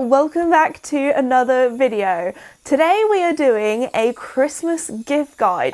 welcome back to another video. Today we are doing a Christmas gift guide,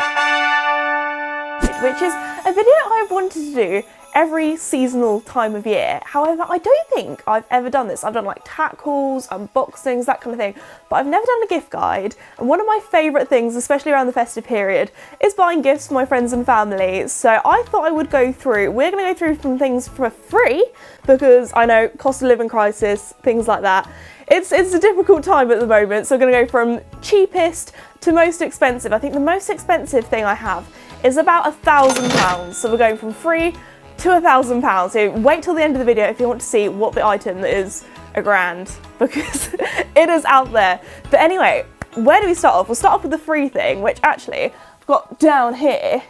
which is a video I've wanted to do every seasonal time of year. However, I don't think I've ever done this. I've done like tack hauls, unboxings, that kind of thing, but I've never done a gift guide. And one of my favourite things, especially around the festive period, is buying gifts for my friends and family. So I thought I would go through, we're going to go through some things for free, because I know cost of living crisis, things like that. It's a difficult time at the moment, so we're going to go from cheapest to most expensive. I think the most expensive thing I have is about £1,000. So we're going from free to £1,000. So wait till the end of the video if you want to see what the item is £1,000, because it is out there. But anyway, where do we start off? We'll start off with the free thing, which actually I've got down here.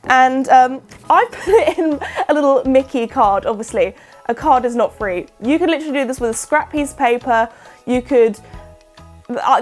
And I put it in a little Mickey card. Obviously, a card is not free. You could literally do this with a scrap piece of paper. You could,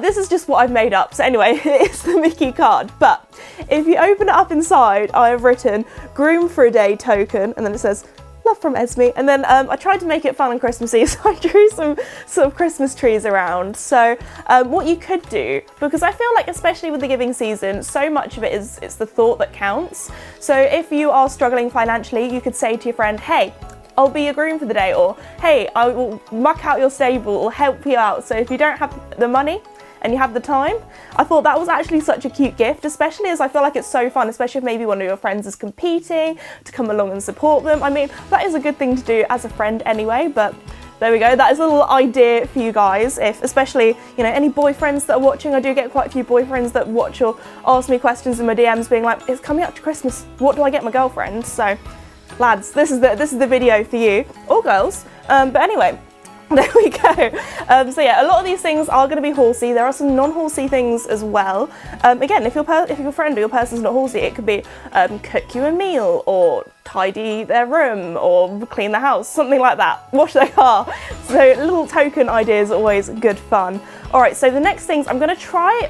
this is just what I've made up. So anyway, it's the Mickey card. But if you open it up inside, I have written groom for a day token, and then it says love from Esme. And then I tried to make it fun and Christmassy, so I drew some sort of Christmas trees around. So what you could do, because I feel like especially with the giving season, so much of it is, it's the thought that counts. So if you are struggling financially, you could say to your friend, hey, I'll be your groom for the day, or hey, I will muck out your stable or help you out. So if you don't have the money and you have the time, I thought that was actually such a cute gift, especially as I feel like it's so fun, especially if maybe one of your friends is competing, to come along and support them. I mean, that is a good thing to do as a friend anyway, but there we go. That is a little idea for you guys, if especially, you know, any boyfriends that are watching. I do get quite a few boyfriends that watch or ask me questions in my DMs being like, it's coming up to Christmas, what do I get my girlfriend? So lads, this is the video for you, or girls. But anyway, there we go. So yeah, a lot of these things are going to be horsey. There are some non-horsey things as well. Again, if your friend or your person's not horsey, it could be cook you a meal, or tidy their room, or clean the house, something like that. Wash their car. So little token ideas are always good fun. All right, so the next things I'm going to try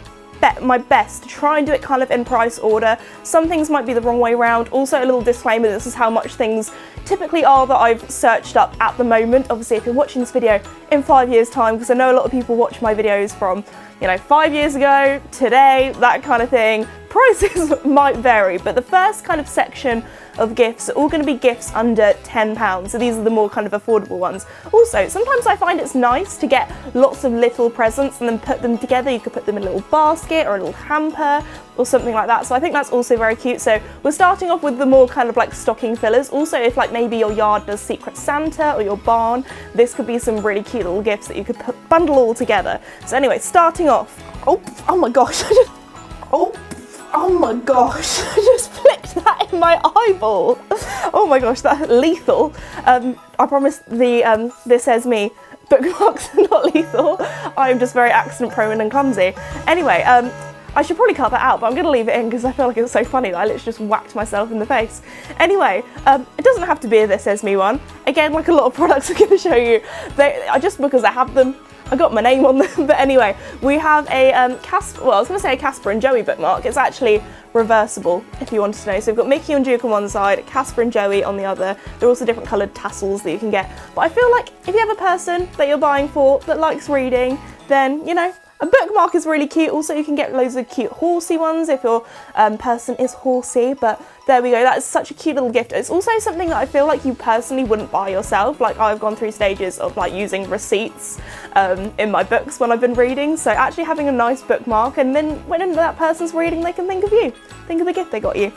my best to try and do it kind of in price order. Some things might be the wrong way around. Also, a little disclaimer, this is how much things typically are that I've searched up at the moment. Obviously, if you're watching this video in 5 years time, because I know a lot of people watch my videos from, you know, 5 years ago, today, that kind of thing, prices might vary. But the first kind of section of gifts are all going to be gifts under £10. So these are the more kind of affordable ones. Also, sometimes I find it's nice to get lots of little presents and then put them together. You could put them in a little basket or a little hamper or something like that. So I think that's also very cute. So we're starting off with the more kind of like stocking fillers. Also, if like maybe your yard does Secret Santa or your barn, this could be some really cute little gifts that you could bundle all together. So anyway, starting off. Oh my gosh. Oh my gosh, I just flicked that in my eyeball. Oh my gosh, that's lethal. I promise this says me, bookmarks are not lethal. I'm just very accident prone and clumsy. Anyway, I should probably cut that out, but I'm going to leave it in because I feel like it's so funny that I literally just whacked myself in the face. Anyway, it doesn't have to be a This Says Me one. Again, like a lot of products I'm going to show you, just because I have them, I got my name on them. But anyway, we have a I was going to say a Casper and Joey bookmark. It's actually reversible, if you wanted to know. So we've got Mickey and Duke on one side, Casper and Joey on the other. There are also different coloured tassels that you can get. But I feel like if you have a person that you're buying for that likes reading, then, you know, a bookmark is really cute. Also, you can get loads of cute horsey ones if your person is horsey. But there we go. That is such a cute little gift. It's also something that I feel like you personally wouldn't buy yourself. Like, I've gone through stages of like using receipts in my books when I've been reading. So actually having a nice bookmark, and then when that person's reading, they can think of you. Think of the gift they got you.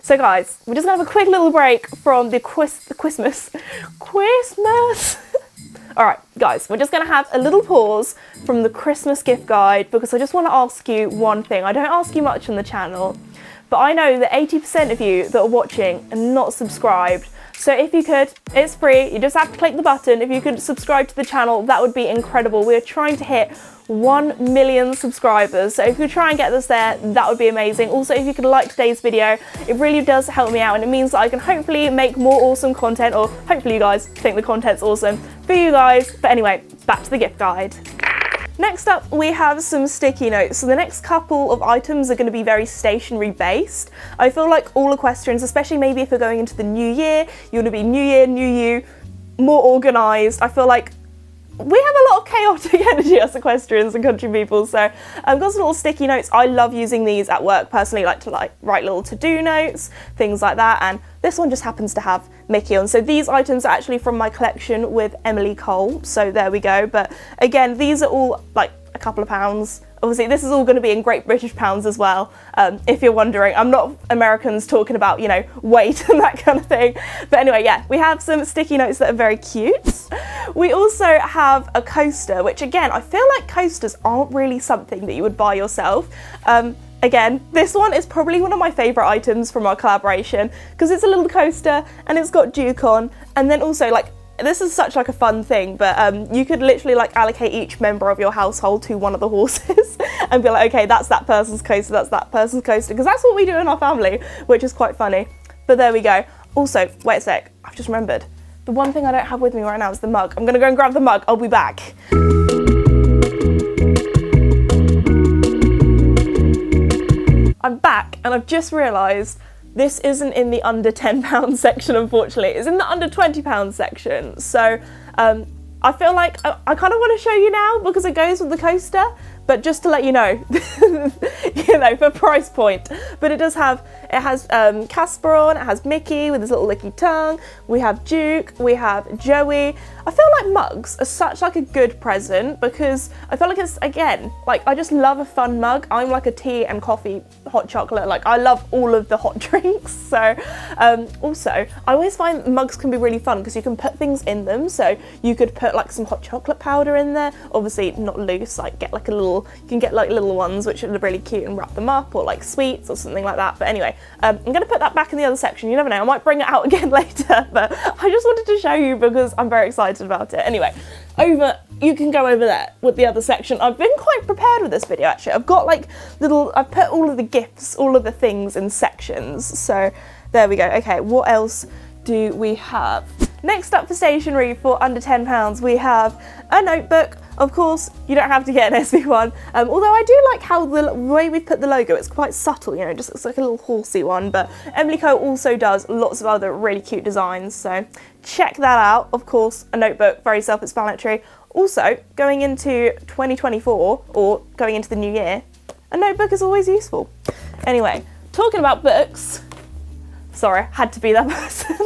So guys, we're just gonna have a quick little break from the Christmas. All right, guys, we're just going to have a little pause from the Christmas gift guide, because I just want to ask you one thing. I don't ask you much on the channel, but I know that 80% of you that are watching are not subscribed. So if you could, it's free, you just have to click the button. If you could subscribe to the channel, that would be incredible. We're trying to hit 1 million subscribers. So if you try and get us there, that would be amazing. Also, if you could like today's video, it really does help me out, and it means that I can hopefully make more awesome content, or hopefully you guys think the content's awesome for you guys. But anyway, back to the gift guide. Next up, we have some sticky notes. So the next couple of items are going to be very stationery based. I feel like all equestrians, especially maybe if you're going into the new year, you want to be new year, new you, more organised. I feel like we have a lot of chaotic energy as equestrians and country people, so I've got some little sticky notes. I love using these at work personally, like to write little to-do notes, things like that, and this one just happens to have Mickey on. So these items are actually from my collection with Emily Cole, so there we go. But again, these are all like a couple of pounds. Obviously, this is all going to be in Great British pounds as well, if you're wondering. I'm not Americans talking about, you know, weight and that kind of thing. But anyway, yeah, we have some sticky notes that are very cute. We also have a coaster, which again, I feel like coasters aren't really something that you would buy yourself. Again, this one is probably one of my favourite items from our collaboration because it's a little coaster and it's got Duke on, and then also like, this is such like a fun thing, but you could literally like allocate each member of your household to one of the horses and be like, okay, that's that person's coaster, that's that person's coaster, because that's what we do in our family, which is quite funny. But there we go. Also, wait a sec, I've just remembered. The one thing I don't have with me right now is the mug. I'm gonna go and grab the mug, I'll be back. I'm back and I've just realised this isn't in the under £10 section, unfortunately. It's in the under £20 section. So I feel like I kind of want to show you now because it goes with the coaster, but just to let you know, you know, for price point. But it has Casper on, it has Mickey with his little licky tongue, we have Duke, we have Joey. I feel like mugs are such like a good present because I feel like it's, again, like I just love a fun mug. I'm like a tea and coffee, hot chocolate, like I love all of the hot drinks. So also, I always find mugs can be really fun because you can put things in them. So you could put like some hot chocolate powder in there, obviously not loose, like get like a little, you can get like little ones which are really cute and wrap them up, or like sweets or something like that. But anyway, I'm gonna put that back in the other section. You never know, I might bring it out again later, but I just wanted to show you because I'm very excited about it. Anyway, you can go over there with the other section. I've been quite prepared with this video actually. I've got like I've put all of the gifts, all of the things in sections. So there we go. Okay, what else do we have? Next up for stationery for under £10, we have a notebook. Of course, you don't have to get an SB1, although I do like how the way we put the logo, it's quite subtle, you know, just looks like a little horsey one, but Emily Co also does lots of other really cute designs, so check that out. Of course, a notebook, very self-explanatory. Also, going into 2024, or going into the new year, a notebook is always useful. Anyway, talking about books, sorry, had to be that person.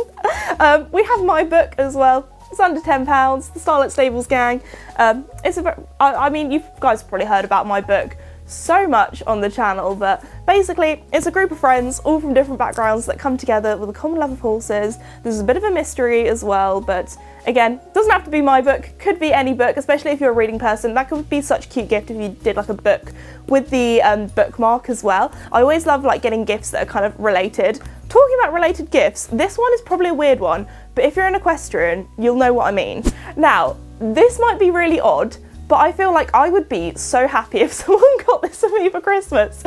We have my book as well. It's under £10, the Starlet Stables Gang. I mean, you guys have probably heard about my book so much on the channel, but basically it's a group of friends, all from different backgrounds, that come together with a common love of horses. There's a bit of a mystery as well, but again, doesn't have to be my book, could be any book, especially if you're a reading person. That could be such a cute gift if you did like a book with the bookmark as well. I always love like getting gifts that are kind of related. Talking about related gifts, this one is probably a weird one, but if you're an equestrian, you'll know what I mean. Now, this might be really odd, but I feel like I would be so happy if someone got this for me for Christmas.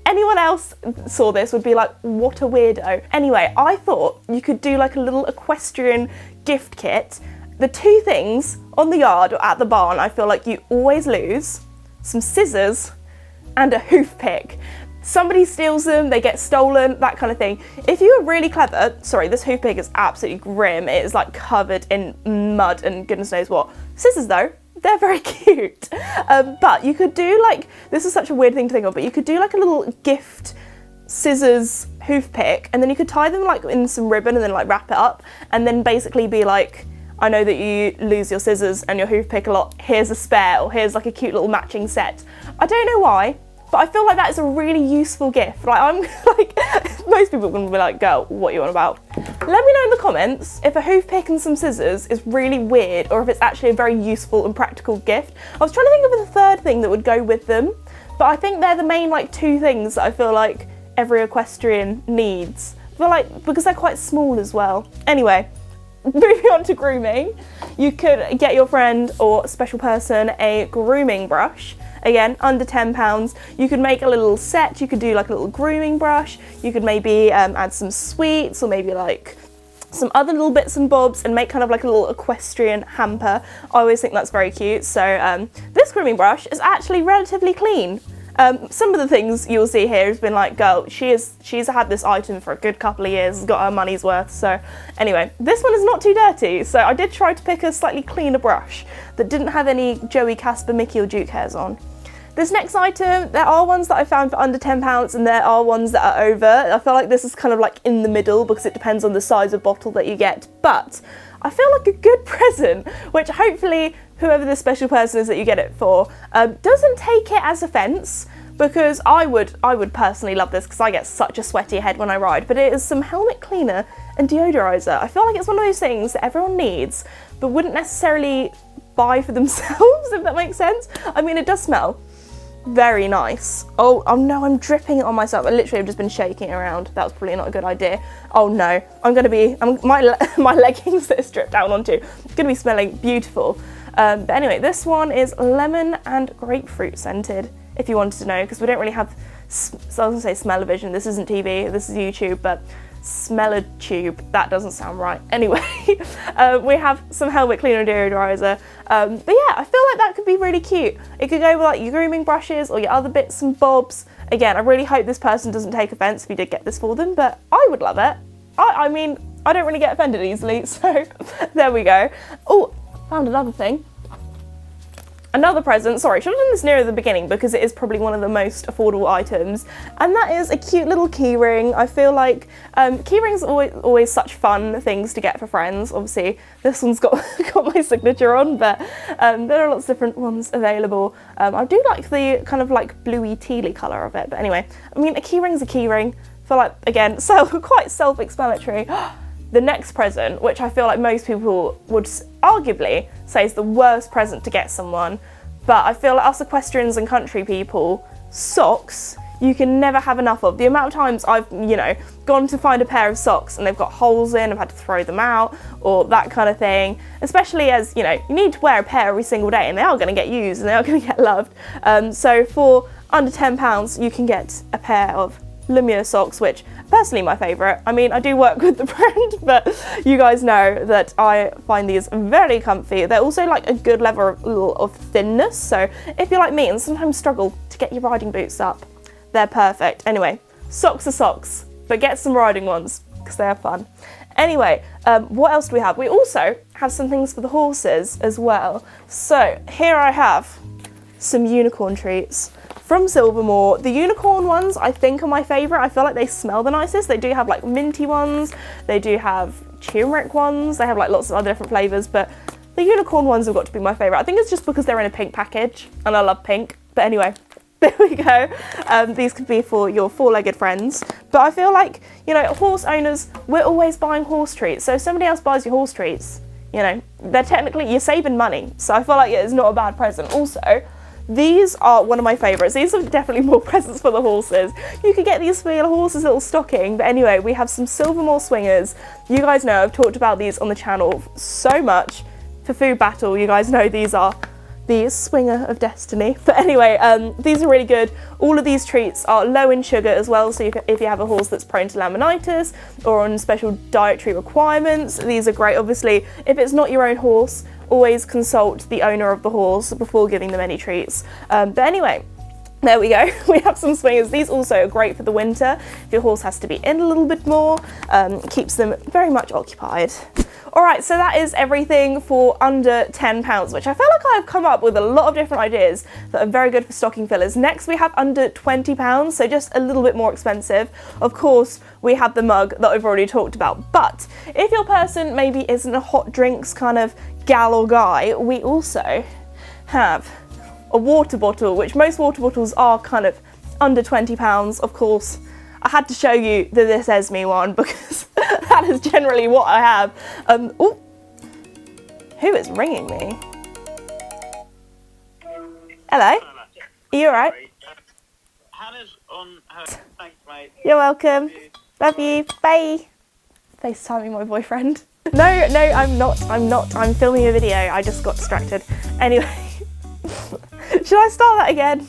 Anyone else saw this would be like, what a weirdo. Anyway, I thought you could do like a little equestrian gift kit. The two things on the yard or at the barn I feel like you always lose: some scissors and a hoof pick. Somebody steals them, they get stolen, that kind of thing. If you were really clever, sorry, this hoof pick is absolutely grim. It is like covered in mud and goodness knows what. Scissors though, they're very cute. But you could do like, this is such a weird thing to think of, but you could do like a little gift scissors hoof pick, and then you could tie them like in some ribbon and then like wrap it up, and then basically be like, I know that you lose your scissors and your hoof pick a lot, here's a spare, or here's like a cute little matching set. I don't know why, but I feel like that is a really useful gift. Like, I'm like, most people are gonna be like, girl, what are you on about? Let me know in the comments if a hoof pick and some scissors is really weird, or if it's actually a very useful and practical gift. I was trying to think of a third thing that would go with them, but I think they're the main like two things that I feel like every equestrian needs. I feel like, because they're quite small as well. Anyway, moving on to grooming, you could get your friend or special person a grooming brush. Again, under £10. You could make a little set, you could do like a little grooming brush, you could maybe add some sweets, or maybe like some other little bits and bobs, and make kind of like a little equestrian hamper. I always think that's very cute. So this grooming brush is actually relatively clean. Some of the things you'll see here has been like, girl, she's had this item for a good couple of years, got her money's worth. So anyway, this one is not too dirty. So I did try to pick a slightly cleaner brush that didn't have any Joey, Casper, Mickey or Duke hairs on. This next item, there are ones that I found for under £10 and there are ones that are over. I feel like this is kind of like in the middle because it depends on the size of bottle that you get. But I feel like a good present, which hopefully whoever the special person is that you get it for doesn't take it as offence, because I would personally love this because I get such a sweaty head when I ride. But it is some helmet cleaner and deodorizer. I feel like it's one of those things that everyone needs but wouldn't necessarily buy for themselves, if that makes sense. I mean, it does smell very nice. Oh no, I'm dripping it on myself. I literally have just been shaking it around. That was probably not a good idea. Oh no, my leggings that it's dripped down onto, gonna be smelling beautiful. But anyway, this one is lemon and grapefruit scented, if you wanted to know, because we don't really have, so I was gonna say smell-o-vision, this isn't TV, this is YouTube, but smell-a-tube, that doesn't sound right. Anyway, we have some helmet cleaner and deodorizer. But yeah, I feel like that could be really cute. It could go with like your grooming brushes or your other bits and bobs. Again, I really hope this person doesn't take offence if you did get this for them, but I would love it. I mean, I don't really get offended easily, so there we go. Oh, found another thing. Another present, sorry, should have done this nearer the beginning because it is probably one of the most affordable items, and that is a cute little keyring. I feel like keyrings are always such fun things to get for friends. Obviously, this one's got my signature on, but there are lots of different ones available. I do like the kind of like bluey tealy colour of it, but anyway, I mean, a keyring's a keyring. I feel like, again, quite self-explanatory. The next present, which I feel like most people would arguably say is the worst present to get someone, but I feel like us equestrians and country people, socks, you can never have enough of. The amount of times I've, gone to find a pair of socks and they've got holes in, I've had to throw them out, or that kind of thing, especially as, you need to wear a pair every single day and they are going to get used and they are going to get loved. So for under £10, you can get a pair of Silvermoor socks, which personally my favourite. I mean, I do work with the brand, but you guys know that I find these very comfy. They're also like a good level of thinness, so if you're like me and sometimes struggle to get your riding boots up, they're perfect. Anyway, socks are socks, but get some riding ones because they're fun. Anyway, what else do we have? We also have some things for the horses as well. So here I have some unicorn treats from Silvermoor. The unicorn ones I think are my favourite. I feel like they smell the nicest. They do have like minty ones, they do have turmeric ones, they have like lots of other different flavours, but the unicorn ones have got to be my favourite. I think it's just because they're in a pink package and I love pink. But anyway, there we go. These could be for your four-legged friends. But I feel like, horse owners, we're always buying horse treats. So if somebody else buys your horse treats, they're technically, you're saving money. So I feel like it's not a bad present. Also, these are one of my favourites. These are definitely more presents for the horses. You could get these for your horse's little stocking. But anyway, we have some Silvermoor swingers. You guys know I've talked about these on the channel so much. For Food Battle, you guys know these are the swinger of destiny. But anyway, these are really good. All of these treats are low in sugar as well, so if you have a horse that's prone to laminitis or on special dietary requirements, these are great. Obviously, if it's not your own horse, always consult the owner of the horse before giving them any treats. But anyway, there we go. We have some swingers. These also are great for the winter. If your horse has to be in a little bit more, keeps them very much occupied. Alright, so that is everything for under £10, which I feel like I've come up with a lot of different ideas that are very good for stocking fillers. Next we have under £20, so just a little bit more expensive. Of course, we have the mug that I've already talked about, but if your person maybe isn't a hot drinks kind of gal or guy, we also have a water bottle, which most water bottles are kind of under £20. Of course, I had to show you the This Esme one because that is generally what I have. Ooh, who is ringing me? Hello? Are you alright? Hannah's on her. Thanks, mate. You're welcome. Love you. Bye. FaceTiming my boyfriend. No, I'm not. I'm filming a video. I just got distracted. Anyway, should I start that again?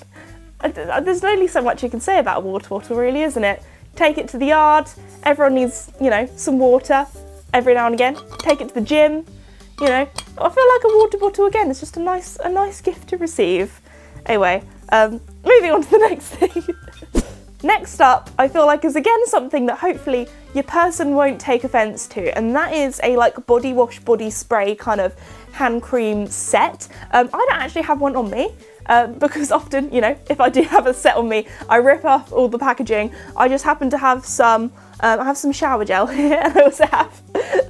There's only so much you can say about a water bottle, really, isn't it? Take it to the yard. Everyone needs, some water every now and again. Take it to the gym. I feel like a water bottle again. It's just a nice gift to receive. Anyway, Moving on to the next thing. Next up, I feel like is again something that hopefully your person won't take offence to, and that is a like body wash, body spray kind of hand cream set. I don't actually have one on me. Because often, you know, if I do have a set on me, I rip off all the packaging. I just happen to have some, I have some shower gel here, and I also have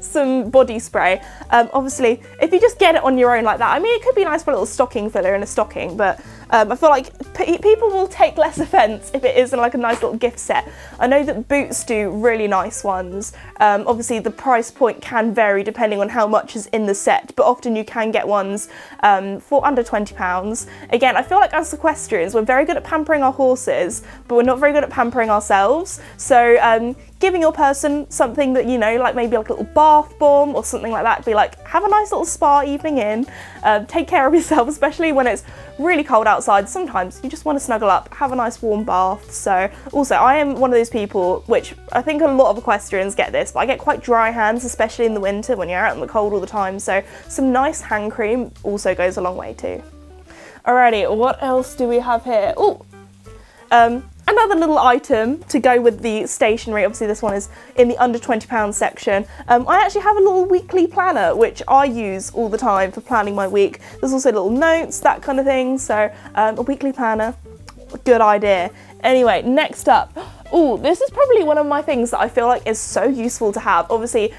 some body spray. Obviously, if you just get it on your own like that, I mean, it could be nice for a little stocking filler in a stocking, but I feel like people will take less offence if it is like a nice little gift set. I know that Boots do really nice ones. Obviously, the price point can vary depending on how much is in the set, but often you can get ones for under £20. Again, I feel like as equestrians, we're very good at pampering our horses, but we're not very good at pampering ourselves. So giving your person something that, you know, like maybe like a little bath bomb or something like that, be like, have a nice little spa evening in, take care of yourself, especially when it's really cold outside. Sometimes you just want to snuggle up, have a nice warm bath. So also, I am one of those people, which I think a lot of equestrians get this, but I get quite dry hands, especially in the winter when you're out in the cold all the time. So some nice hand cream also goes a long way too. Alrighty, what else do we have here? Oh, another little item to go with the stationery. Obviously this one is in the under £20 section. I actually have a little weekly planner which I use all the time for planning my week. There's also little notes, that kind of thing. So a weekly planner, good idea. Anyway, next up. Oh, this is probably one of my things that I feel like is so useful to have. Obviously,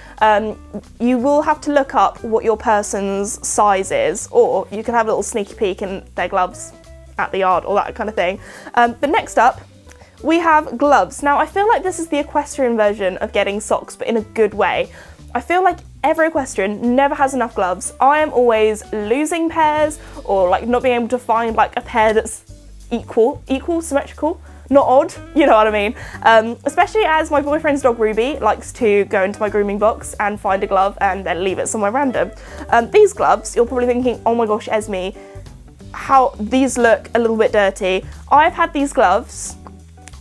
you will have to look up what your person's size is, or you can have a little sneaky peek in their gloves at the yard or that kind of thing. But next up, we have gloves. Now, I feel like this is the equestrian version of getting socks, but in a good way. I feel like every equestrian never has enough gloves. I am always losing pairs or like not being able to find like a pair that's equal, symmetrical, not odd, you know what I mean? Especially as my boyfriend's dog Ruby likes to go into my grooming box and find a glove and then leave it somewhere random. These gloves, you're probably thinking, oh my gosh, Esme, how these look a little bit dirty. I've had these gloves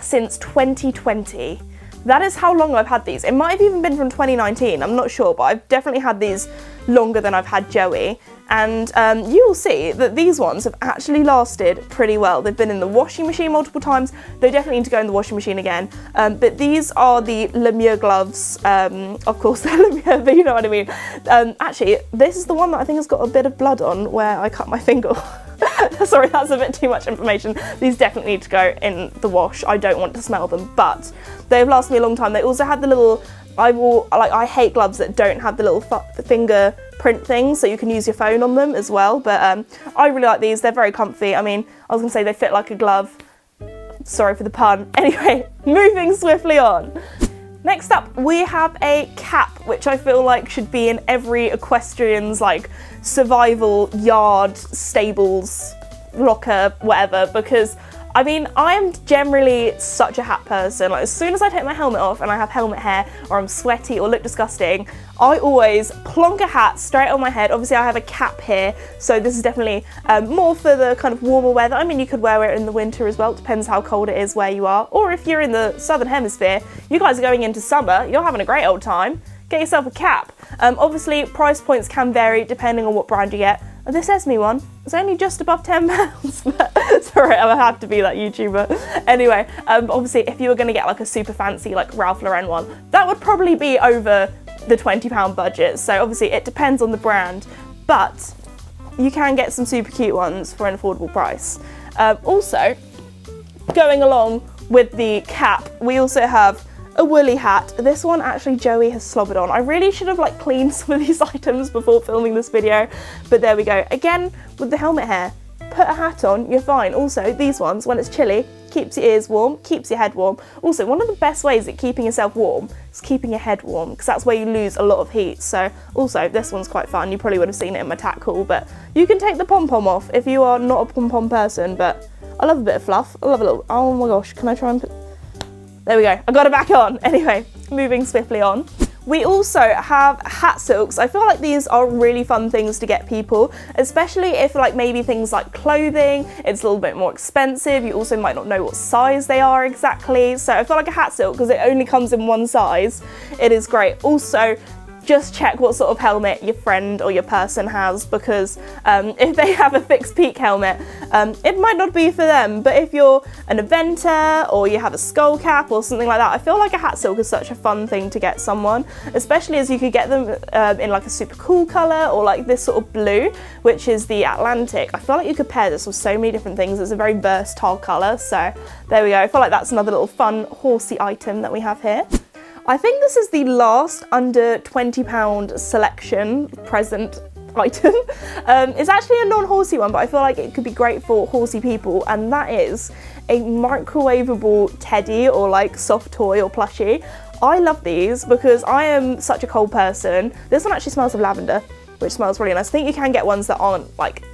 since 2020. That is how long I've had these. It might have even been from 2019, I'm not sure, but I've definitely had these longer than I've had Joey. And you will see that these ones have actually lasted pretty well. They've been in the washing machine multiple times. They definitely need to go in the washing machine again. But these are the Lemure gloves. Of course, they're Lemure, but you know what I mean. Actually, this is the one that I think has got a bit of blood on where I cut my finger. Sorry, that's a bit too much information. These definitely need to go in the wash. I don't want to smell them, but they've lasted me a long time. They also had the little, I hate gloves that don't have the little finger print things, so you can use your phone on them as well. But I really like these. They're very comfy. I mean, I was gonna say they fit like a glove. Sorry for the pun. Anyway, moving swiftly on. Next up, we have a cap, which I feel like should be in every equestrian's like survival yard, stables, locker, whatever, because I mean, I am generally such a hat person. Like, as soon as I take my helmet off and I have helmet hair or I'm sweaty or look disgusting, I always plonk a hat straight on my head. Obviously, I have a cap here, so this is definitely more for the kind of warmer weather. I mean, you could wear it in the winter as well. It depends how cold it is where you are. Or if you're in the southern hemisphere, you guys are going into summer, you're having a great old time, get yourself a cap. Obviously, price points can vary depending on what brand you get. This Esme one is only just above £10, but sorry, I have to be that YouTuber. Anyway, obviously if you were going to get like a super fancy like Ralph Lauren one, that would probably be over the £20 budget. So obviously it depends on the brand, but you can get some super cute ones for an affordable price. Also, going along with the cap, we also have a woolly hat. This one actually Joey has slobbered on. I really should have like cleaned some of these items before filming this video, but there we go. Again, with the helmet hair, put a hat on, you're fine. Also, these ones, when it's chilly, keeps your ears warm, keeps your head warm. Also, one of the best ways at keeping yourself warm is keeping your head warm, because that's where you lose a lot of heat. So also, this one's quite fun. You probably would have seen it in my tack haul, but you can take the pom-pom off if you are not a pom-pom person, but I love a bit of fluff. I love a little, oh my gosh, can I try and put, there we go, I got it back on. Anyway, moving swiftly on. We also have hat silks. I feel like these are really fun things to get people, especially if like maybe things like clothing, it's a little bit more expensive. You also might not know what size they are exactly. So I feel like a hat silk, because it only comes in one size, it is great. Also, just check what sort of helmet your friend or your person has, because if they have a fixed peak helmet, it might not be for them. But if you're an eventer or you have a skull cap or something like that, I feel like a hat silk is such a fun thing to get someone, especially as you could get them in like a super cool colour, or like this sort of blue, which is the Atlantic. I feel like you could pair this with so many different things. It's a very versatile colour, so there we go. I feel like that's another little fun horsey item that we have here. I think this is the last under £20 selection present item. It's actually a non-horsey one, but I feel like it could be great for horsey people, and that is a microwavable teddy or like soft toy or plushie. I love these because I am such a cold person. This one actually smells of lavender, which smells really nice. I think you can get ones that aren't like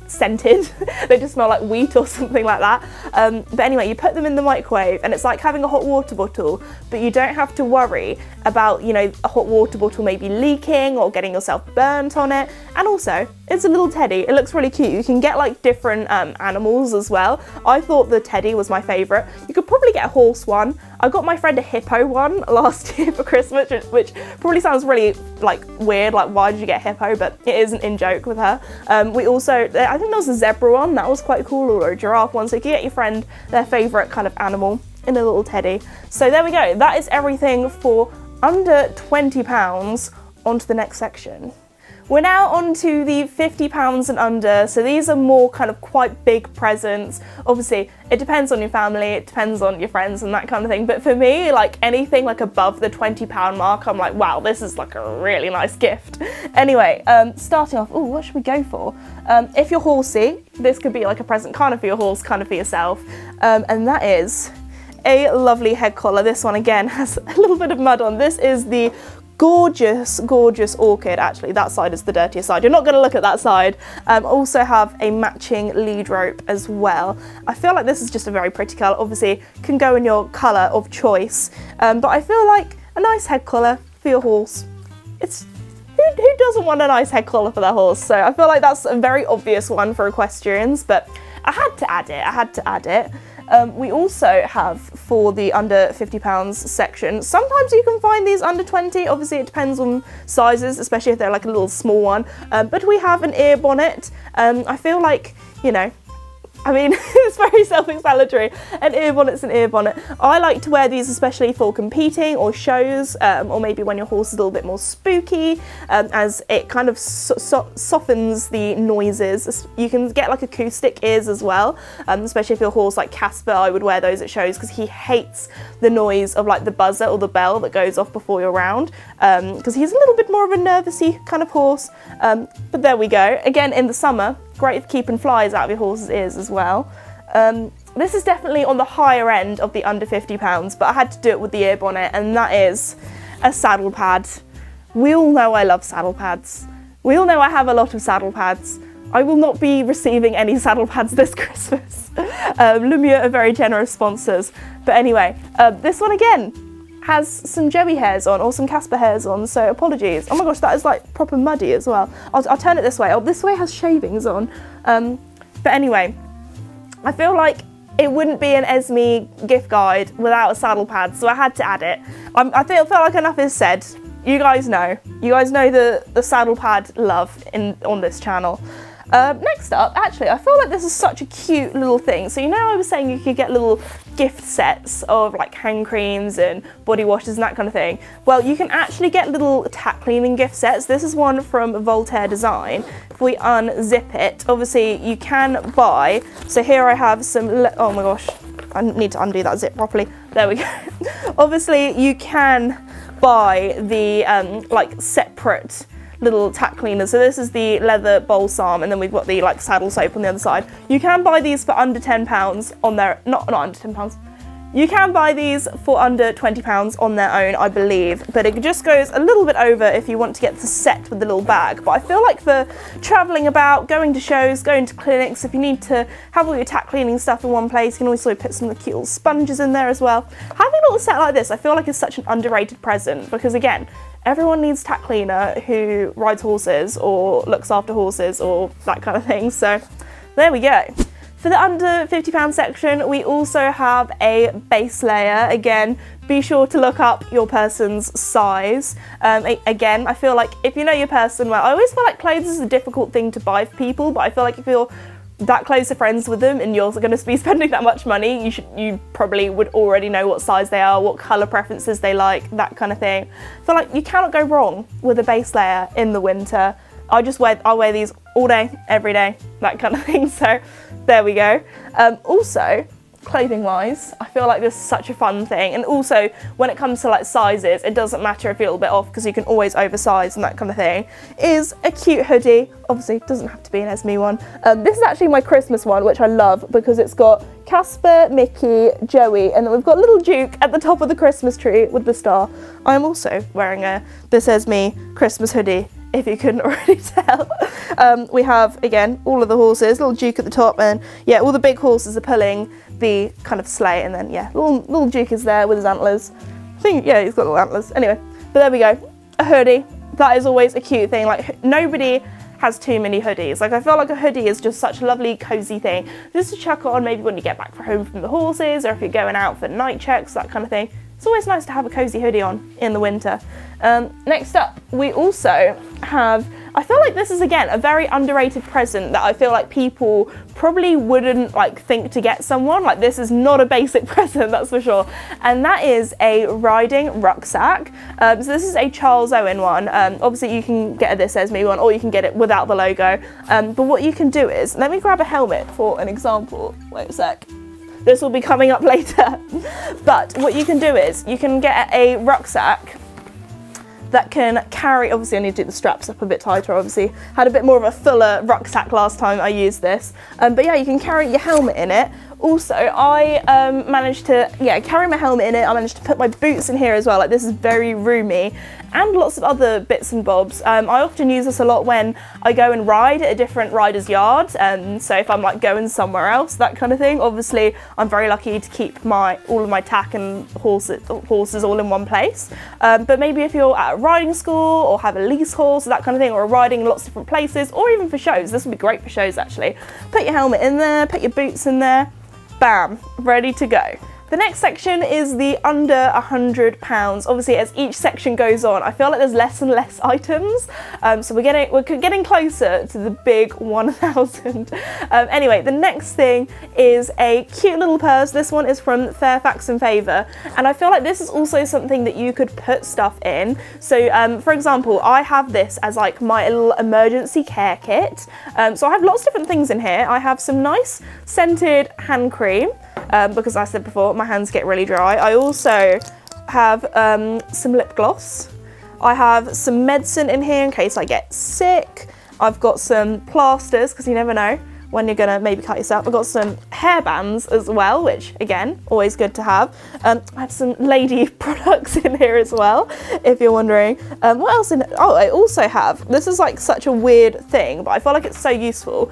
scented. They just smell like wheat or something like that. But anyway, you put them in the microwave and it's like having a hot water bottle, but you don't have to worry about, you know, a hot water bottle maybe leaking or getting yourself burnt on it. And also, it's a little teddy. It looks really cute. You can get like different animals as well. I thought the teddy was my favourite. You could probably get a horse one. I got my friend a hippo one last year for Christmas, which probably sounds really like weird, like why did you get a hippo, but it is an in-joke with her. We also, I think there was a zebra one, that was quite cool, or a giraffe one, so you can get your friend their favourite kind of animal in a little teddy. So there we go, that is everything for under £20. On to the next section. We're now on to the £50 and under, so these are more kind of quite big presents. Obviously, it depends on your family, it depends on your friends and that kind of thing, but for me, like anything like above the £20 mark, I'm like, wow, this is like a really nice gift. Anyway, starting off, oh, what should we go for? If you're horsey, this could be like a present kind of for your horse, kind of for yourself, and that is a lovely head collar. This one again has a little bit of mud on. This is the gorgeous, gorgeous orchid. Actually, that side is the dirtiest side. You're not going to look at that side. Also have a matching lead rope as well. I feel like this is just a very pretty colour. Obviously, can go in your colour of choice. But I feel like a nice head collar for your horse. It's who doesn't want a nice head collar for their horse? So I feel like that's a very obvious one for equestrians, but I had to add it. We also have, for the under £50 section, sometimes you can find these under 20, obviously it depends on sizes, especially if they're like a little small one, but we have an ear bonnet. I feel like, you know, I mean, it's very self-explanatory. An ear bonnet's an ear bonnet. I like to wear these especially for competing or shows, or maybe when your horse is a little bit more spooky, as it kind of softens the noises. You can get like acoustic ears as well, especially if your horse like Casper, I would wear those at shows because he hates the noise of like the buzzer or the bell that goes off before your round, because he's a little bit more of a nervousy kind of horse. But there we go. Again, in the summer, great for keeping flies out of your horse's ears as well. This is definitely on the higher end of the under £50, but I had to do it with the ear bonnet, and that is a saddle pad. We all know I love saddle pads. We all know I have a lot of saddle pads. I will not be receiving any saddle pads this Christmas. Lumiere are very generous sponsors. But anyway, this one again has some Joey hairs on, or some Casper hairs on, so apologies. Oh my gosh, that is like proper muddy as well. I'll turn it this way. Oh, this way has shavings on. But anyway, I feel like it wouldn't be an Esme gift guide without a saddle pad, so I had to add it. I felt like enough is said. You guys know the saddle pad love on this channel. Next up, actually, I feel like this is such a cute little thing. So you know I was saying you could get little gift sets of like hand creams and body washes and that kind of thing. Well, you can actually get little tack cleaning gift sets. This is one from Voltaire Design. If we unzip it, obviously you can buy, so here I have some, oh my gosh, I need to undo that zip properly. There we go. Obviously you can buy the like separate little tack cleaners. So this is the leather balsam, and then we've got the like saddle soap on the other side. You can buy these for under £10 on their, not under £10. You can buy these for under £20 on their own, I believe, but it just goes a little bit over if you want to get the set with the little bag. But I feel like for travelling about, going to shows, going to clinics, if you need to have all your tack cleaning stuff in one place, you can also put some of the cute little sponges in there as well. Having a little set like this, I feel like is such an underrated present, because again, everyone needs a tack cleaner who rides horses or looks after horses or that kind of thing. So there we go. For the under £50 section, we also have a base layer. Again, be sure to look up your person's size. Again, I feel like if you know your person well, I always feel like clothes is a difficult thing to buy for people, but I feel like if you're that close to friends with them and you're going to be spending that much money, you probably would already know what size they are, what colour preferences they like, that kind of thing. I feel like you cannot go wrong with a base layer in the winter. I'll wear these all day, every day, that kind of thing. So there we go. Also, clothing wise, I feel like this is such a fun thing. And also when it comes to like sizes, it doesn't matter if you're a little bit off because you can always oversize and that kind of thing, is a cute hoodie. Obviously it doesn't have to be an Esme one. This is actually my Christmas one, which I love because it's got Casper, Mickey, Joey, and then we've got little Duke at the top of the Christmas tree with the star. I'm also wearing a This Esme Christmas hoodie, if you couldn't already tell. We have, again, all of the horses, little Duke at the top, and yeah, all the big horses are pulling the kind of sleigh, and then yeah, little Duke is there with his antlers. I think, yeah, he's got little antlers. Anyway, but there we go, a hoodie. That is always a cute thing. Like, nobody has too many hoodies. Like, I feel like a hoodie is just such a lovely, cozy thing just to chuck on maybe when you get back home from the horses, or if you're going out for night checks, that kind of thing. It's always nice to have a cozy hoodie on in the winter. Next up, we also have, I feel like this is again a very underrated present that I feel like people probably wouldn't like think to get someone. Like, this is not a basic present, that's for sure. And that is a riding rucksack. So this is a Charles Owen one. Obviously you can get a This Esme one, or you can get it without the logo. But what you can do is, let me grab a helmet for an example. Wait a sec. This will be coming up later. But what you can do is, you can get a rucksack that can carry, obviously I need to do the straps up a bit tighter, obviously. Had a bit more of a fuller rucksack last time I used this. But yeah, you can carry your helmet in it. Also, I managed to, carry my helmet in it. I managed to put my boots in here as well. Like, this is very roomy. And lots of other bits and bobs. I often use this a lot when I go and ride at a different rider's yard. So if I'm like going somewhere else, that kind of thing. Obviously, I'm very lucky to keep all of my tack and horses all in one place. But maybe if you're at a riding school or have a lease horse, that kind of thing, or riding in lots of different places, or even for shows. This would be great for shows, actually. Put your helmet in there, put your boots in there. Bam, ready to go. The next section is the under £100. Obviously, as each section goes on, I feel like there's less and less items. So we're getting closer to the big 1,000. Anyway, the next thing is a cute little purse. This one is from Fairfax and Favour, and I feel like this is also something that you could put stuff in. So, for example, I have this as like my little emergency care kit. So I have lots of different things in here. I have some nice scented hand cream. Because I said before, my hands get really dry. I also have some lip gloss. I have some medicine in here in case I get sick. I've got some plasters, because you never know when you're gonna maybe cut yourself. I've got some hair bands as well, which again, always good to have. I have some lady products in here as well, if you're wondering. What else in it? Oh, I also have, this is like such a weird thing, but I feel like it's so useful.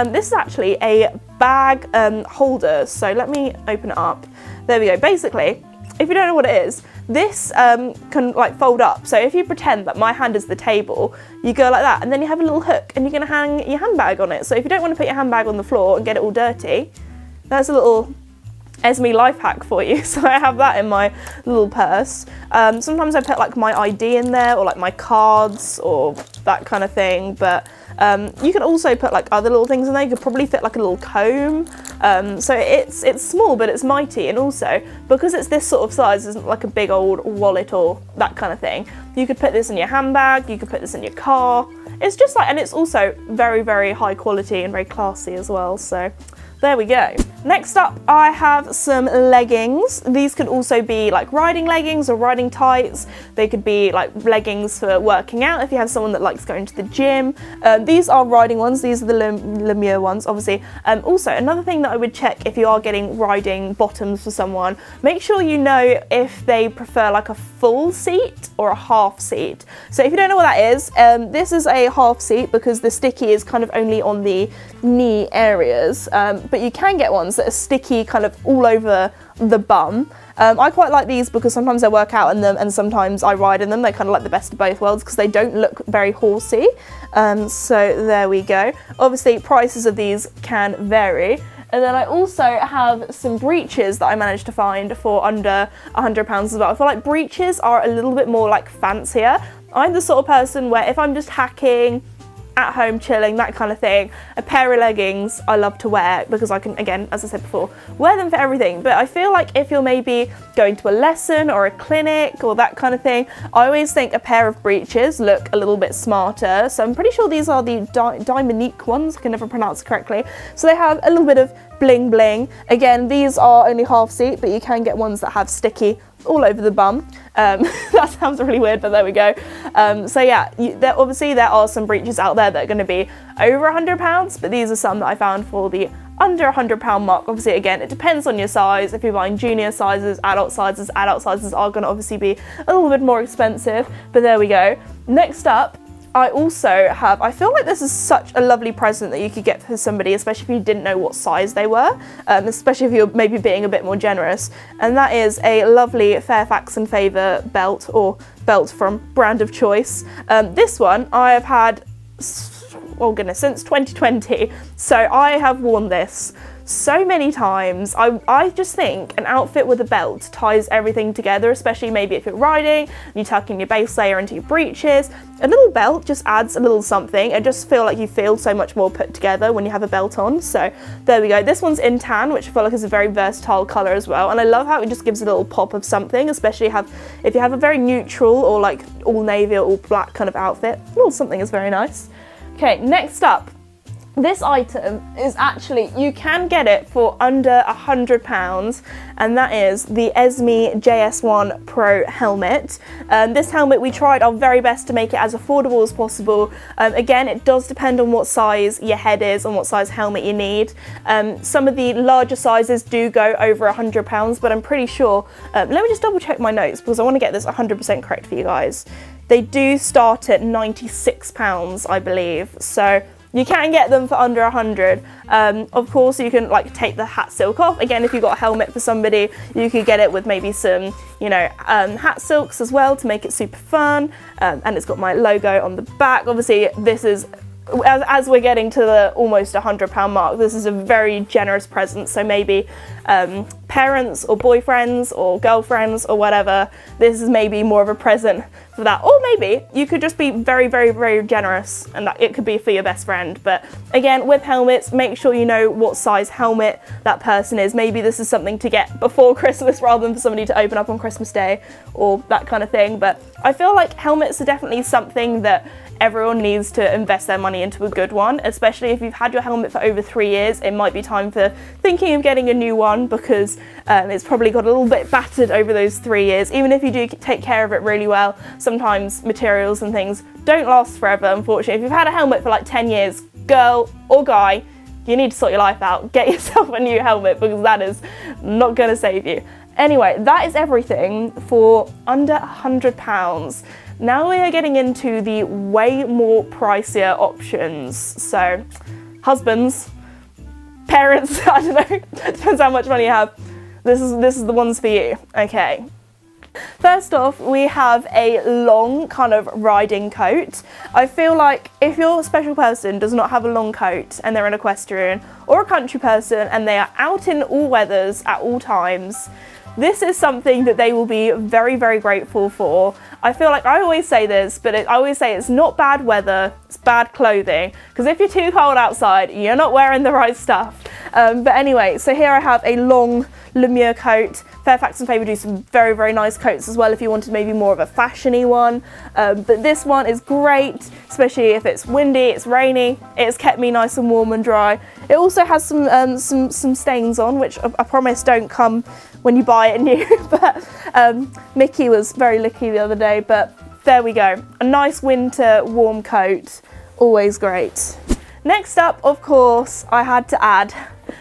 This is actually a bag holder, so let me open it up. There we go. Basically, if you don't know what it is, this can like fold up. So if you pretend that my hand is the table, you go like that, and then you have a little hook, and you're going to hang your handbag on it. So if you don't want to put your handbag on the floor and get it all dirty, that's a little Esme life hack for you. So I have that in my little purse. Sometimes I put like my ID in there, or like my cards, or that kind of thing, but you can also put like other little things in there. You could probably fit like a little comb. So it's small, but it's mighty. And also, because it's this sort of size, it's not like a big old wallet or that kind of thing. You could put this in your handbag, you could put this in your car. It's just like, and it's also very, very high quality and very classy as well. So there we go. Next up, I have some leggings. These could also be like riding leggings or riding tights. They could be like leggings for working out if you have someone that likes going to the gym. These are riding ones. These are the Lemure ones, obviously. Also, another thing that I would check if you are getting riding bottoms for someone, make sure you know if they prefer like a full seat or a half seat. So if you don't know what that is, this is a half seat because the sticky is kind of only on the knee areas. But you can get ones that are sticky kind of all over the bum. I quite like these because sometimes I work out in them and sometimes I ride in them. They're kind of like the best of both worlds because they don't look very horsey. So there we go. Obviously prices of these can vary. And then I also have some breeches that I managed to find for under £100 as well. I feel like breeches are a little bit more like fancier. I'm the sort of person where if I'm just hacking, at home chilling, that kind of thing, a pair of leggings I love to wear because I can, again, as I said before, wear them for everything. But I feel like if you're maybe going to a lesson or a clinic or that kind of thing, I always think a pair of breeches look a little bit smarter. So I'm pretty sure these are the Drimee ones, I can never pronounce it correctly. So they have a little bit of bling bling. Again, these are only half seat, but you can get ones that have sticky all over the bum. That sounds really weird, but there we go. So yeah, obviously there are some breeches out there that are going to be over £100, but these are some that I found for the under £100 mark. Obviously, again, it depends on your size. If you're buying junior sizes, adult sizes are going to obviously be a little bit more expensive, but there we go. Next up, I also have, I feel like this is such a lovely present that you could get for somebody, especially if you didn't know what size they were, especially if you're maybe being a bit more generous. And that is a lovely Fairfax and Favour belt, or belt from brand of choice. This one I have had, oh goodness, since 2020. So I have worn this so many times. I just think an outfit with a belt ties everything together, especially maybe if you're riding, you tuck in your base layer into your breeches. A little belt just adds a little something. I just feel like you feel so much more put together when you have a belt on. So there we go. This one's in tan, which I feel like is a very versatile colour as well. And I love how it just gives a little pop of something, especially if you have a very neutral or like all navy or all black kind of outfit. A little something is very nice. Okay, next up. This item is actually, you can get it for under £100, and that is the Drimee JS1 Pro helmet. This helmet, we tried our very best to make it as affordable as possible. Again, it does depend on what size your head is and what size helmet you need. Some of the larger sizes do go over £100, but I'm pretty sure, let me just double check my notes because I want to get this 100% correct for you guys. They do start at £96, I believe. So you can get them for under 100. Of course, you can like take the hat silk off. Again, if you've got a helmet for somebody, you could get it with maybe some, you know, hat silks as well to make it super fun. And it's got my logo on the back. Obviously, this is, as we're getting to the almost £100 mark, this is a very generous present. So maybe parents or boyfriends or girlfriends or whatever, this is maybe more of a present for that. Or maybe you could just be very, very, very generous and that it could be for your best friend. But again, with helmets, make sure you know what size helmet that person is. Maybe this is something to get before Christmas rather than for somebody to open up on Christmas Day or that kind of thing. But I feel like helmets are definitely something that everyone needs to invest their money into a good one, especially if you've had your helmet for over 3 years. It might be time for thinking of getting a new one because it's probably got a little bit battered over those 3 years. Even if you do take care of it really well, sometimes materials and things don't last forever, unfortunately. If you've had a helmet for like 10 years, girl or guy, you need to sort your life out. Get yourself a new helmet because that is not going to save you. Anyway, that is everything for under £100. Now we are getting into the way more pricier options. So, husbands, parents, I don't know, depends how much money you have. This is the ones for you. Okay. First off, we have a long kind of riding coat. I feel like if your special person does not have a long coat and they're an equestrian or a country person and they are out in all weathers at all times, this is something that they will be very, very grateful for. I feel like I always say this, but I always say it's not bad weather, it's bad clothing. Because if you're too cold outside, you're not wearing the right stuff. But anyway, so here I have a long Lemure coat. Fairfax and Favour do some very, very nice coats as well if you wanted maybe more of a fashiony one. But this one is great, especially if it's windy, it's rainy. It's kept me nice and warm and dry. It also has some stains on, which I promise don't come when you buy it new. But Mickey was very licky the other day, but there we go. A nice winter warm coat, always great. Next up, of course, I had to add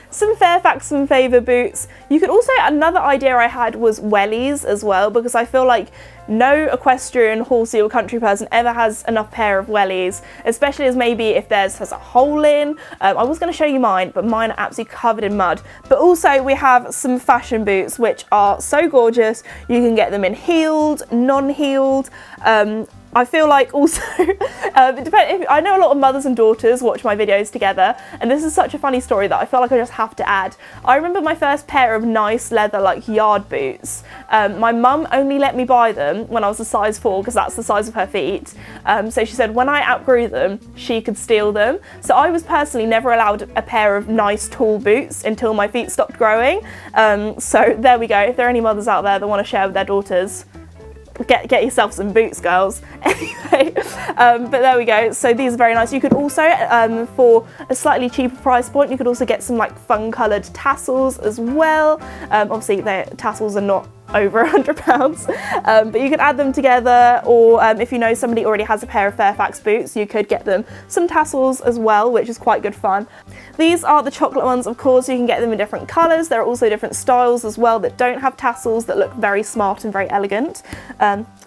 some Fairfax and Favour boots. You could also, another idea I had was wellies as well, because I feel like no equestrian, horsey or country person ever has enough pair of wellies, especially as maybe if theirs has a hole in. I was going to show you mine, but mine are absolutely covered in mud. But also we have some fashion boots, which are so gorgeous. You can get them in heeled, non-heeled, I feel like also, I know a lot of mothers and daughters watch my videos together, and this is such a funny story that I feel like I just have to add. I remember my first pair of nice leather like yard boots. My mum only let me buy them when I was a size 4 because that's the size of her feet. So she said when I outgrew them, she could steal them. So I was personally never allowed a pair of nice tall boots until my feet stopped growing. So there we go. If there are any mothers out there that want to share with their daughters, get yourself some boots, girls. Anyway, but there we go. So these are very nice. You could also, for a slightly cheaper price point, you could also get some like fun coloured tassels as well. Obviously, the tassels are not over £100, but you could add them together, or if you know somebody already has a pair of Fairfax boots, you could get them some tassels as well, which is quite good fun. These are the chocolate ones, of course. You can get them in different colours. There are also different styles as well that don't have tassels that look very smart and very elegant.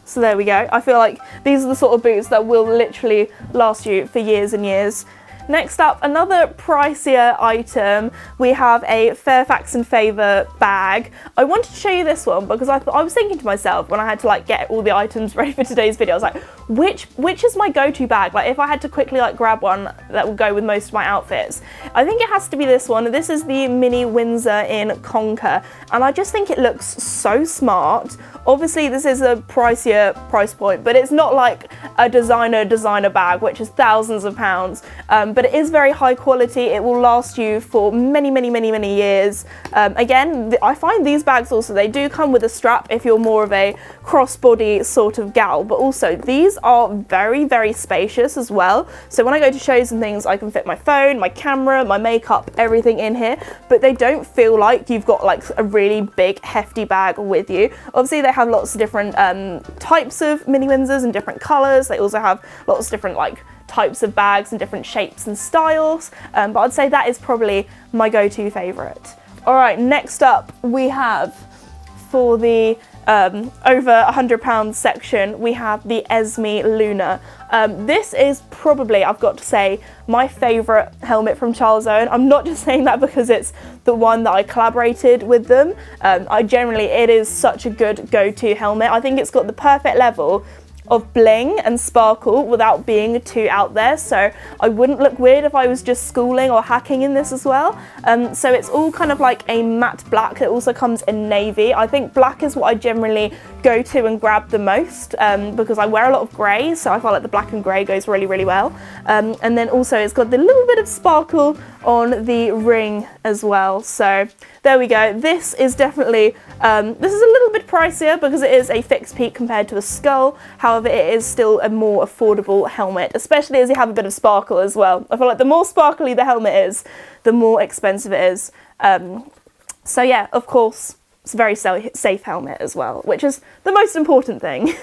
So there we go. I feel like these are the sort of boots that will literally last you for years and years. Next up, another pricier item, we have a Fairfax and Favour bag. I wanted to show you this one because I was thinking to myself when I had to like get all the items ready for today's video, I was like, which is my go-to bag? Like if I had to quickly like grab one that would go with most of my outfits, I think it has to be this one. This is the Mini Windsor in Conker, and I just think it looks so smart. Obviously this is a pricier price point, but it's not like a designer bag, which is thousands of pounds. But it is very high quality. It will last you for many years. Again, I find these bags also, they do come with a strap if you're more of a crossbody sort of gal, but also these are very spacious as well. So when I go to shows and things, I can fit my phone, my camera, my makeup, everything in here, but they don't feel like you've got like a really big hefty bag with you. Obviously they have lots of different types of Mini Windsors and different colours. They also have lots of different like types of bags and different shapes and styles, but I'd say that is probably my go-to favourite. Alright, next up we have, for the over £100 section, we have the Esme Luna. This is probably, I've got to say, my favourite helmet from Charles Owen. I'm not just saying that because it's the one that I collaborated with them. It is such a good go-to helmet. I think it's got the perfect level of bling and sparkle without being too out there, so I wouldn't look weird if I was just schooling or hacking in this as well. So it's all kind of like a matte black. It also comes in navy. I think black is what I generally go to and grab the most, because I wear a lot of grey, so I feel like the black and grey goes really well. And then also it's got the little bit of sparkle on the ring as well. So there we go. This is definitely, this is a little bit pricier because it is a fixed peak compared to a skull. However, it is still a more affordable helmet, especially as you have a bit of sparkle as well. I feel like the more sparkly the helmet is, the more expensive it is. So yeah, of course, it's a very safe helmet as well, which is the most important thing.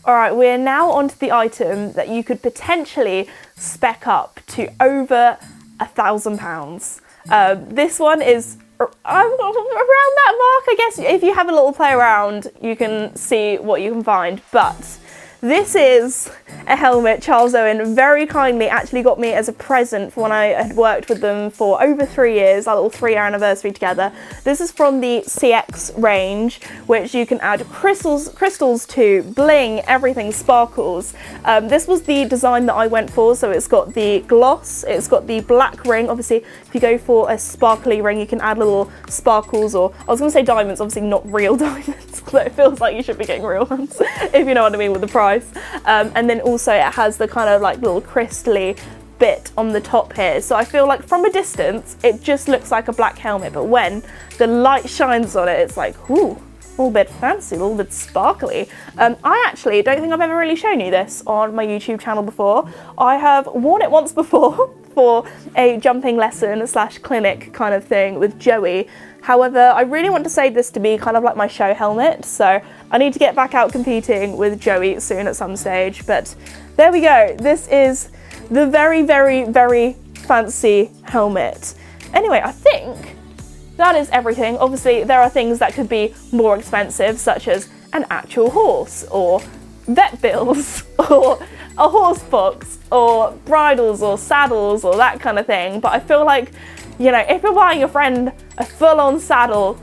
Alright, we're now onto the item that you could potentially spec up to over £1,000. This one is around that mark, I guess. If you have a little play around, you can see what you can find, but this is a helmet Charles Owen very kindly actually got me as a present for when I had worked with them for over 3 years, our little 3-year anniversary together. This is from the CX range, which you can add crystals to, bling, everything sparkles. This was the design that I went for, so it's got the gloss, it's got the black ring. Obviously, if you go for a sparkly ring, you can add little sparkles, or I was going to say diamonds, obviously not real diamonds, although it feels like you should be getting real ones, if you know what I mean with the price. And then also it has the kind of like little crystally bit on the top here, so I feel like from a distance it just looks like a black helmet, but when the light shines on it, it's like, ooh, a little bit fancy, a little bit sparkly. I actually don't think I've ever really shown you this on my YouTube channel before. I have worn it once before for a jumping lesson / clinic kind of thing with Joey. However, I really want to save this to be kind of like my show helmet, so I need to get back out competing with Joey soon at some stage. But there we go. This is the very fancy helmet. Anyway, I think that is everything. Obviously, there are things that could be more expensive, such as an actual horse, or vet bills, or a horse box, or bridles, or saddles, or that kind of thing. But I feel like, you know, if you're buying your friend a full-on saddle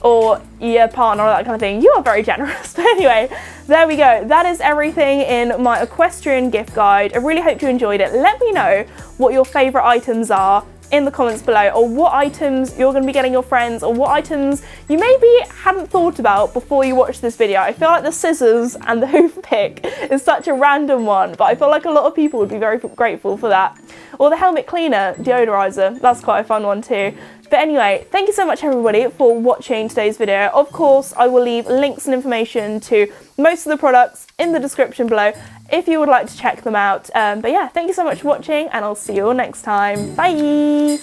or your partner or that kind of thing. You are very generous. But anyway, there we go. That is everything in my equestrian gift guide. I really hope you enjoyed it. Let me know what your favourite items are in the comments below, or what items you're going to be getting your friends, or what items you maybe hadn't thought about before you watched this video. I feel like the scissors and the hoof pick is such a random one, but I feel like a lot of people would be very grateful for that. Or the helmet cleaner deodorizer, that's quite a fun one too. But anyway, thank you so much everybody for watching today's video. Of course, I will leave links and information to most of the products in the description below if you would like to check them out. But yeah, thank you so much for watching, and I'll see you all next time. Bye!